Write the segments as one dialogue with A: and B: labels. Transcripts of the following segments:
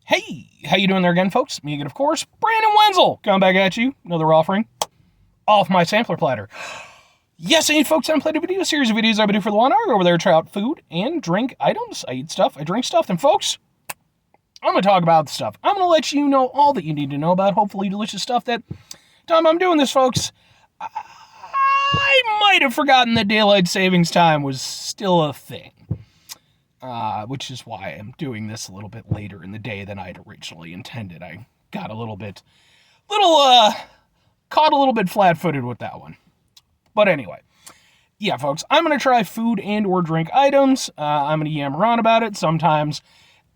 A: Hey, how you doing there again, folks? Me again, of course, Brandon Wenzel, coming back at you. Another offering off my sampler platter. Yes, I eat folks, I'm playing a video series of videos I do for the 1 hour. Over there, try out food and drink items. I eat stuff, I drink stuff, and folks, I'm going to talk about the stuff. I'm going to let you know all that you need to know about hopefully delicious stuff that time I'm doing this, folks. I might have forgotten that daylight savings time was still a thing. Which is why I'm doing this a little bit later in the day than I'd originally intended. I got caught a little bit flat-footed with that one. But anyway, yeah, folks, I'm going to try food and or drink items. I'm going to yammer on about it, sometimes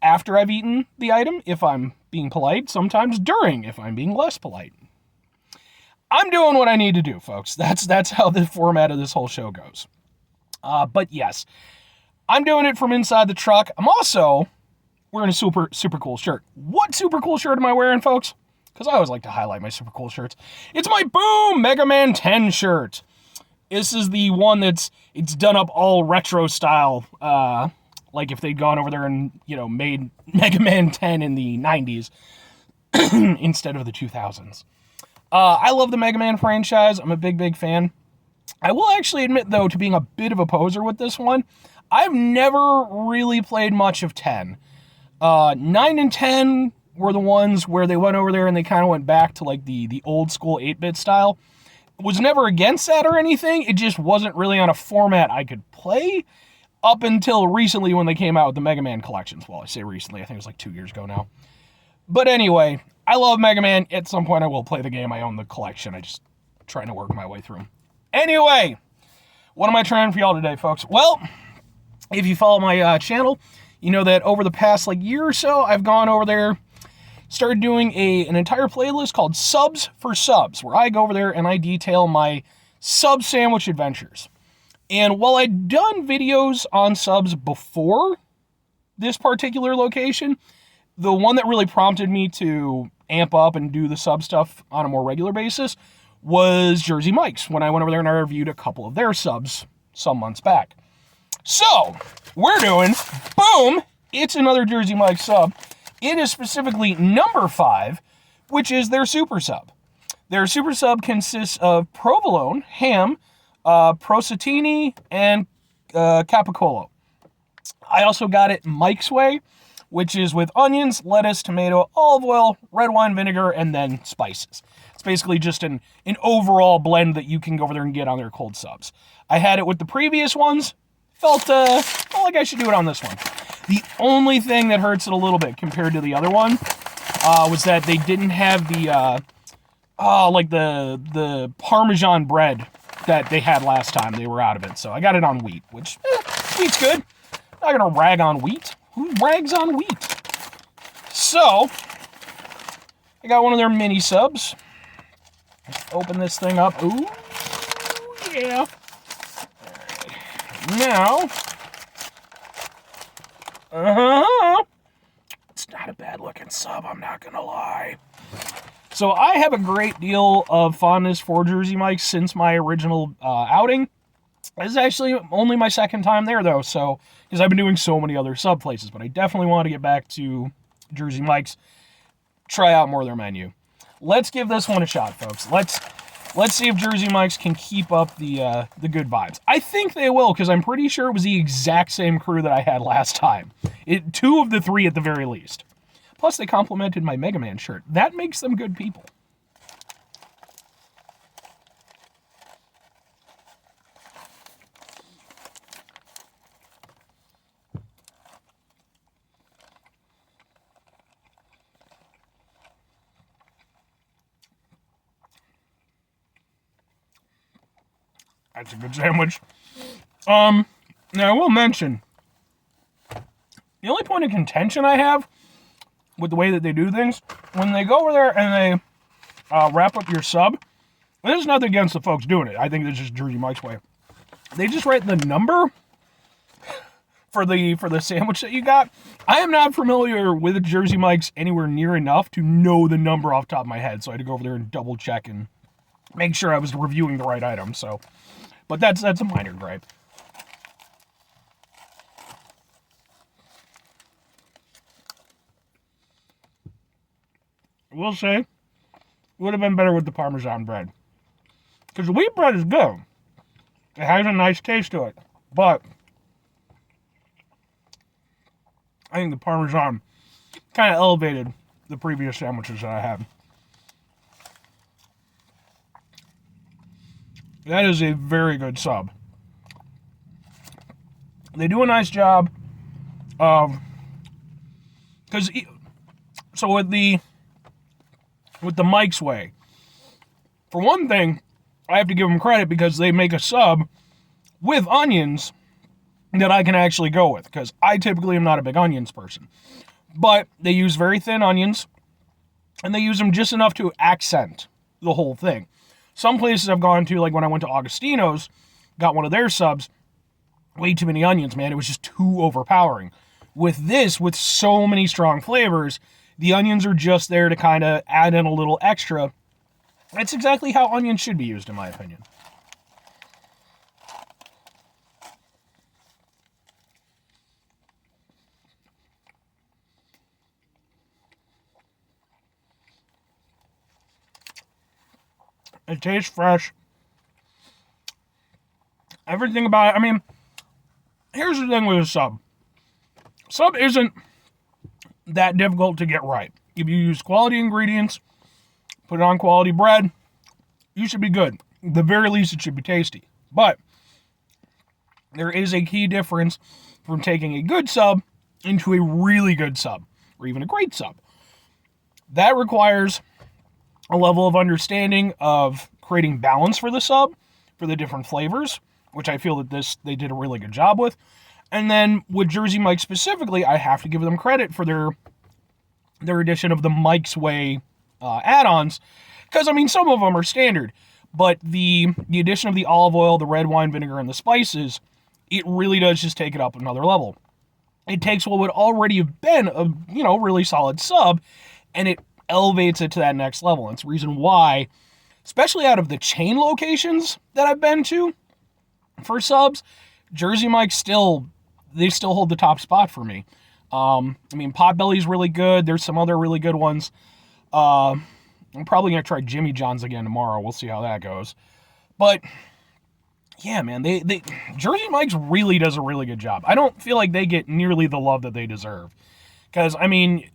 A: after I've eaten the item, if I'm being polite, sometimes during, if I'm being less polite. I'm doing what I need to do, folks. That's how the format of this whole show goes. But yes, I'm doing it from inside the truck. I'm also wearing a super cool shirt. What super cool shirt am I wearing, folks? Because I always like to highlight my super cool shirts. It's my Boom Mega Man 10 shirt. This is the one it's done up all retro style. Like if they'd gone over there and, made Mega Man 10 in the 90s instead of the 2000s. I love the Mega Man franchise. I'm a big fan. I will actually admit, though, to being a bit of a poser with this one. I've never really played much of 10. 9 and 10 were the ones where they went over there and they kind of went back to like the old school 8-bit style. Was never against that or anything. It just wasn't really on a format I could play up until recently when they came out with the Mega Man collections. Well, I say recently, I think it was like 2 years ago now. But anyway, I love Mega Man. At some point I will play the game. I own the collection. I just trying to work my way through them. Anyway, what am I trying for y'all today, folks? Well, if you follow my channel, you know that over the past year or so, I've gone over there, started doing an entire playlist called Subs for Subs, where I go over there and I detail my sub sandwich adventures. And while I'd done videos on subs before this particular location, the one that really prompted me to amp up and do the sub stuff on a more regular basis was Jersey Mike's, when I went over there and I reviewed a couple of their subs some months back. So, we're doing, boom, it's another Jersey Mike's sub. It is specifically number 5, which is their super sub. Their super sub consists of provolone, ham, prosciutto, and capicola. I also got it Mike's Way, which is with onions, lettuce, tomato, olive oil, red wine vinegar, and then spices. It's basically just an overall blend that you can go over there and get on their cold subs. I had it with the previous ones. Felt like I should do it on this one. The only thing that hurts it a little bit compared to the other one was that they didn't have the the Parmesan bread that they had last time. They were out of it, so I got it on wheat, which wheat's good. I'm not gonna rag on wheat. Who rags on wheat? So I got one of their mini subs. Let's open this thing up. Ooh, yeah. Now, it's not a bad looking sub, I'm not gonna lie. So I have a great deal of fondness for Jersey Mike's since my original outing. This is actually only my second time there though, so because I've been doing so many other sub places, but I definitely want to get back to Jersey Mike's, try out more of their menu. Let's give this one a shot, folks. Let's see if Jersey Mike's can keep up the good vibes. I think they will, because I'm pretty sure it was the exact same crew that I had last time. 2 of the 3 at the very least. Plus, they complimented my Mega Man shirt. That makes them good people. That's a good sandwich. Now I will mention, the only point of contention I have with the way that they do things, when they go over there and they wrap up your sub, and there's nothing against the folks doing it. I think this is Jersey Mike's way. They just write the number for the sandwich that you got. I am not familiar with Jersey Mike's anywhere near enough to know the number off the top of my head, so I had to go over there and double check and make sure I was reviewing the right item. So, but that's a minor gripe. will say, would have been better with the Parmesan bread. Because the wheat bread is good. It has a nice taste to it. But I think the Parmesan kind of elevated the previous sandwiches that I had. That is a very good sub. They do a nice job of, so with the Mike's Way, for one thing, I have to give them credit because they make a sub with onions that I can actually go with, because I typically am not a big onions person. But they use very thin onions, and they use them just enough to accent the whole thing. Some places I've gone to, like when I went to Augustino's, got one of their subs, way too many onions, man. It was just too overpowering. With this, with so many strong flavors, the onions are just there to kind of add in a little extra. That's exactly how onions should be used, in my opinion. It tastes fresh. Everything about it. I mean, here's the thing with a sub. Sub isn't that difficult to get right. If you use quality ingredients, put it on quality bread, you should be good. At the very least, it should be tasty. But there is a key difference from taking a good sub into a really good sub, or even a great sub. That requires a level of understanding of creating balance for the sub, for the different flavors, which I feel that they did a really good job with. And then with Jersey Mike's specifically, I have to give them credit for their addition of the Mike's Way add-ons, because I mean some of them are standard, but the addition of the olive oil, the red wine vinegar, and the spices, it really does just take it up another level. It takes what would already have been a really solid sub, and it elevates it to that next level. And it's the reason why, especially out of the chain locations that I've been to for subs, Jersey Mike's still hold the top spot for me. I mean, Potbelly's really good. There's some other really good ones. I'm probably going to try Jimmy John's again tomorrow. We'll see how that goes. But yeah, man, they Jersey Mike's really does a really good job. I don't feel like they get nearly the love that they deserve. Because, I mean,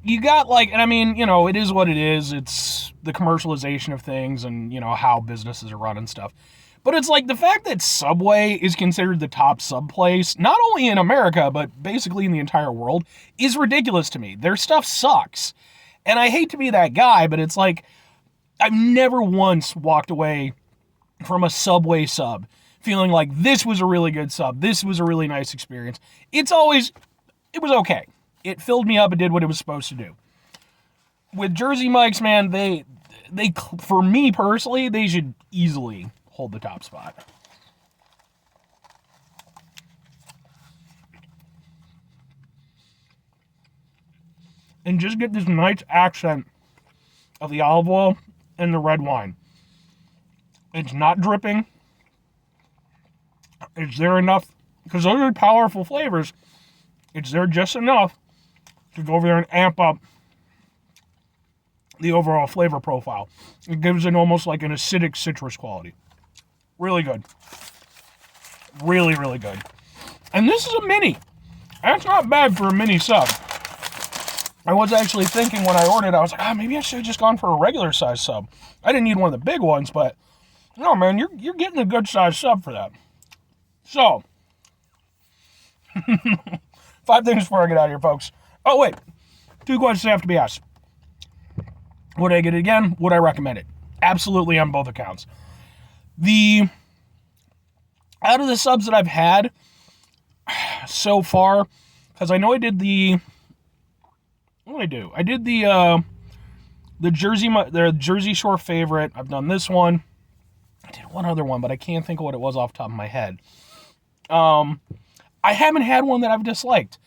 A: you got and I mean, it is what it is. It's the commercialization of things and, how businesses are run and stuff. But it's like the fact that Subway is considered the top sub place, not only in America, but basically in the entire world, is ridiculous to me. Their stuff sucks. And I hate to be that guy, but it's like, I've never once walked away from a Subway sub feeling like this was a really good sub. This was a really nice experience. It was okay. It filled me up. It did what it was supposed to do. With Jersey Mike's, man, they for me personally, they should easily hold the top spot. And just get this nice accent of the olive oil and the red wine. It's not dripping. It's there enough, because those are powerful flavors. It's there just enough to go over there and amp up the overall flavor profile. It gives it almost like an acidic citrus quality. Really good. Really, really good. And this is a mini. That's not bad for a mini sub. I was actually thinking when I ordered, I was like, maybe I should have just gone for a regular size sub. I didn't need one of the big ones, but no, man, you're getting a good size sub for that. So, 5 things before I get out of here, folks. Oh, wait. 2 questions have to be asked. Would I get it again? Would I recommend it? Absolutely on both accounts. Out of the subs that I've had so far, because I know I did what did I do? I did the Jersey Shore favorite. I've done this one. I did one other one, but I can't think of what it was off the top of my head. I haven't had one that I've disliked.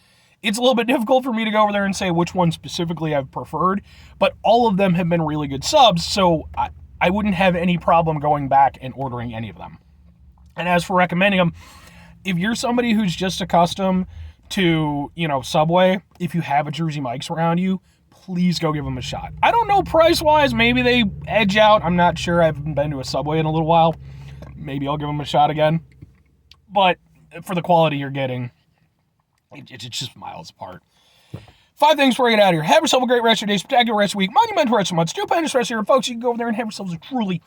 A: It's a little bit difficult for me to go over there and say which one specifically I've preferred, but all of them have been really good subs, so I wouldn't have any problem going back and ordering any of them. And as for recommending them, if you're somebody who's just accustomed to, Subway, if you have a Jersey Mike's around you, please go give them a shot. I don't know price-wise. Maybe they edge out. I'm not sure. I haven't been to a Subway in a little while. Maybe I'll give them a shot again. But for the quality you're getting, it's just miles apart. 5 things before we get out of here. Have yourself a great rest of your day, spectacular rest of the week, monumental rest of the month, stupendous rest of your folks. You can go over there and have yourselves a truly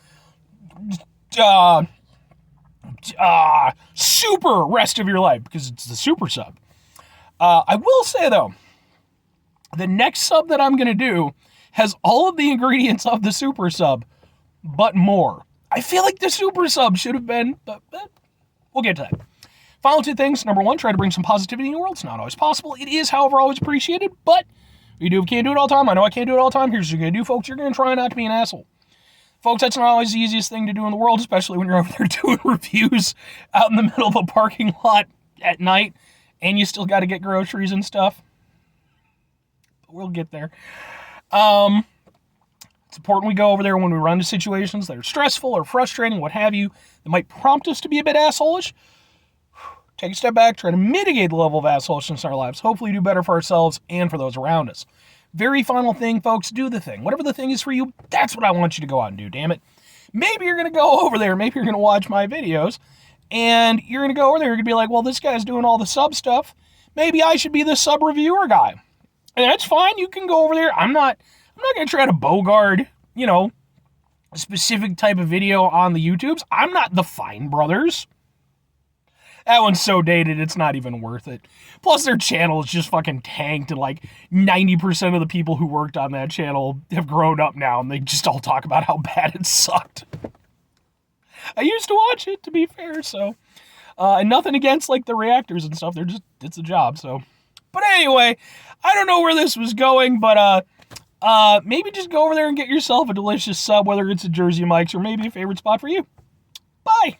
A: super rest of your life, because it's the super sub. I will say, though, the next sub that I'm going to do has all of the ingredients of the super sub, but more. I feel like the super sub should have been, but we'll get to that. Final 2 things. Number 1, try to bring some positivity in your world. It's not always possible. It is, however, always appreciated, but we can't do it all the time. I know I can't do it all the time. Here's what you're going to do, folks. You're going to try not to be an asshole. Folks, that's not always the easiest thing to do in the world, especially when you're over there doing reviews out in the middle of a parking lot at night, and you still got to get groceries and stuff. But we'll get there. It's important we go over there when we run into situations that are stressful or frustrating, what have you, that might prompt us to be a bit assholish. Take a step back, try to mitigate the level of assholishness in our lives. Hopefully do better for ourselves and for those around us. Very final thing, folks, do the thing. Whatever the thing is for you, that's what I want you to go out and do, damn it. Maybe you're going to go over there, maybe you're going to watch my videos, and you're going to go over there, you're going to be like, well, this guy's doing all the sub stuff. Maybe I should be the sub reviewer guy. And that's fine, you can go over there. I'm not going to try to bogart, a specific type of video on the YouTubes. I'm not the Fine Brothers. That one's so dated, it's not even worth it. Plus, their channel is just fucking tanked, and like 90% of the people who worked on that channel have grown up now, and they just all talk about how bad it sucked. I used to watch it, to be fair, so. And nothing against, like, the reactors and stuff. It's a job, so. But anyway, I don't know where this was going, but maybe just go over there and get yourself a delicious sub, whether it's a Jersey Mike's or maybe a favorite spot for you. Bye!